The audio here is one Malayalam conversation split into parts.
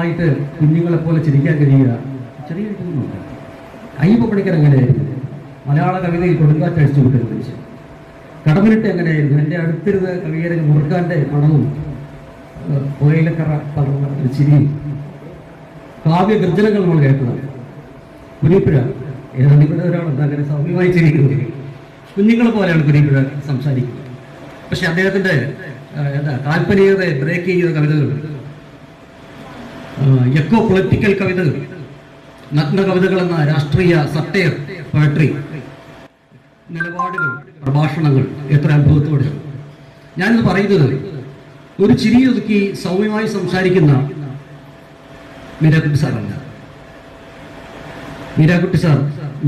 സ്വന്തമായിട്ട് കുഞ്ഞുങ്ങളെ പോലെ ചിരിക്കാൻ കഴിയുക ചെറിയ കഴിയുന്നുണ്ട്. അയ്യപ്പ പണിക്കർ എങ്ങനെയായിരുന്നു? മലയാള കവിതയിൽ കൊടുങ്കാറ്റഴിച്ചു വിട്ടു. കടമനിട്ട് എങ്ങനെയായിരുന്നു? എൻ്റെ അടുത്തിരുന്ന് കവിയരൻ മുറുക്കാൻ്റെ മണവും പുകയിലക്കറ പടർന്ന ഒരു ചിരിയും കാവ്യഗർജനങ്ങൾ നമ്മൾ കേട്ടതാണ്. കുരീപ്പുഴ ഏതാണ്ട് ഇവിടെ ഒരാളുണ്ട് അങ്ങനെ സൗമ്യമായി ചിരിക്കുന്നത്. കുഞ്ഞുങ്ങളെ പോലെയാണ് കുരീപ്പുഴ സംസാരിക്കുന്നത്. പക്ഷെ അദ്ദേഹത്തിൻ്റെ കാൽപ്പനികതയെ ബ്രേക്ക് ചെയ്ത കവിതകൾ, എക്കോ പൊളിറ്റിക്കൽ കവിതകൾ, നഗ്ന കവിതകൾ എന്ന രാഷ്ട്രീയ സട്ടയർ പോയട്രി, നിലപാടുകൾ, പ്രഭാഷണങ്ങൾ എത്ര അത്ഭുതത്തോടെ. ഞാനിത് പറയുന്നത് ഒരു ചിരിയൊതുക്കി സൗമ്യമായി സംസാരിക്കുന്ന മീരാക്കുട്ടി സാറല്ല. മീരാക്കുട്ടി സാർ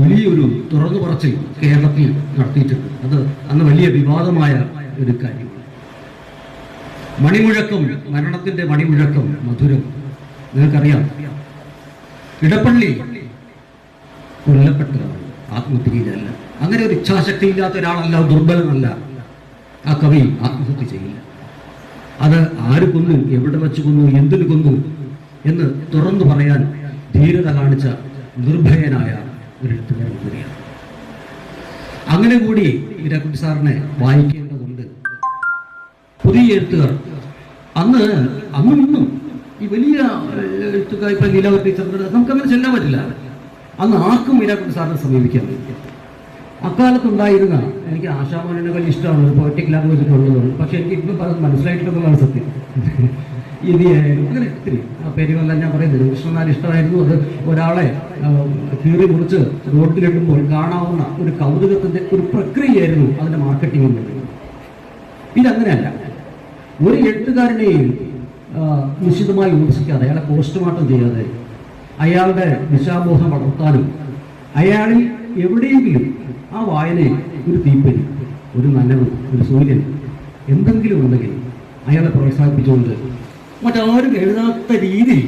വലിയൊരു തുറന്നു പറച്ചിൽ കേരളത്തിൽ നടത്തിയിട്ടുണ്ട്. അത് അന്ന് വലിയ വിവാദമായ ഒരു കാര്യമാണ്. മണിമുഴക്കം, മരണത്തിന്റെ മണിമുഴക്കം മധുരം. നിങ്ങൾക്കറിയാം, ഇടപ്പള്ളി കൊല്ലപ്പെട്ടതാണ്, ആത്മഹത്യയിലല്ല. അങ്ങനെ ഒരു ഇച്ഛാശക്തി ഇല്ലാത്ത ഒരാളല്ല, ദുർബലനല്ല. ആ കവി ആത്മഹത്യ ചെയ്യില്ല. അത് ആര് കൊന്നു, എവിടെ വെച്ച് കൊന്നു, എന്തിനു കൊന്നു എന്ന് തുറന്നു പറയാൻ ധീരത കാണിച്ച നിർഭയനായ ഒരു എഴുത്തുകാരൻ കൂടിയാണ്. അങ്ങനെ കൂടി മീരാക്കുട്ടി സാറിനെ വായിക്കേണ്ടതുണ്ട്. പുതിയ എഴുത്തുകാർ അന്നും ഇന്നും ഈ വലിയ എഴുത്തുകാർ, ഇപ്പം ലീലാവതി ടീച്ചർ, നമുക്കങ്ങനെ ചെല്ലാൻ പറ്റില്ല. അന്ന് ആർക്കും മീരാക്കുട്ടി സാറിനെ സമീപിക്കാൻ പറ്റില്ല. അക്കാലത്തുണ്ടായിരുന്ന, എനിക്ക് ആശാമോഹനെ വലിയ ഇഷ്ടമാണ്, ഒരു പൊയറ്റിക് ലാംഗ്വേജ് ഒക്കെ ഉള്ളതുകൊണ്ട്. പക്ഷെ എനിക്ക് ഇപ്പം മനസ്സിലായിട്ടുള്ളതാണ് സത്യം. ഇതിയായാലും അങ്ങനെ ഒത്തിരി ആ പേരുകളെല്ലാം ഞാൻ പറയുന്നത്. കൃഷ്ണനാർ ഇഷ്ടമായിരുന്നു. അത് ഒരാളെ കീറി മുറിച്ച് റോഡിലിടുമ്പോൾ കാണാവുന്ന ഒരു കൗതുകത്തിൻ്റെ ഒരു പ്രക്രിയയായിരുന്നു അതിൻ്റെ മാർക്കറ്റിംഗ് എന്ന് പറയുന്നത്. ഇതങ്ങനെയല്ല. ഒരു എഴുത്തുകാരനെയും നിശ്ചിതമായി വിമർശിക്കാതെ, അയാളെ പോസ്റ്റ്മോർട്ടം ചെയ്യാതെ, അയാളുടെ ദിശാബോധം വളർത്താനും അയാളിൽ എവിടെയെങ്കിലും ആ വായനയിൽ ഒരു തീപ്പരി, ഒരു നനവ്, ഒരു സൂര്യൻ എന്തെങ്കിലും ഉണ്ടെങ്കിൽ അയാളെ പ്രോത്സാഹിപ്പിച്ചുകൊണ്ട് മറ്റാരും എഴുതാത്ത രീതിയിൽ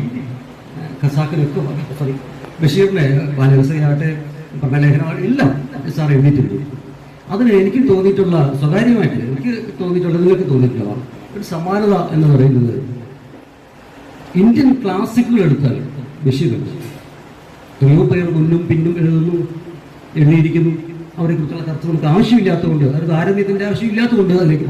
ഖസാക്കിനൊക്കെ, സോറി, ബഷീറിനെ ബാലരസയാകട്ടെ, പഠനലേഖനമാകട്ടെ എല്ലാം സാർ എഴുതിയിട്ടുണ്ട്. അതിന് എനിക്ക് തോന്നിയിട്ടുള്ള, സ്വകാര്യമായിട്ട് എനിക്ക് തോന്നിയിട്ടുള്ള, നിങ്ങൾക്ക് തോന്നിയിട്ടുള്ള ഒരു സമാനത എന്ന് പറയുന്നത്, ഇന്ത്യൻ ക്ലാസിക്കുകൾ എടുത്താൽ ബഷീർ എത്രയോ പേർ മുന്നും പിന്നും എഴുതിയിരിക്കുന്നു. അവരെക്കുറിച്ചുള്ള ചർച്ച നമുക്ക് ആവശ്യമില്ലാത്തതുകൊണ്ട്, അത് താരതമ്യത്തിൻ്റെ ആവശ്യമില്ലാത്തതുകൊണ്ട് അതിലേക്ക്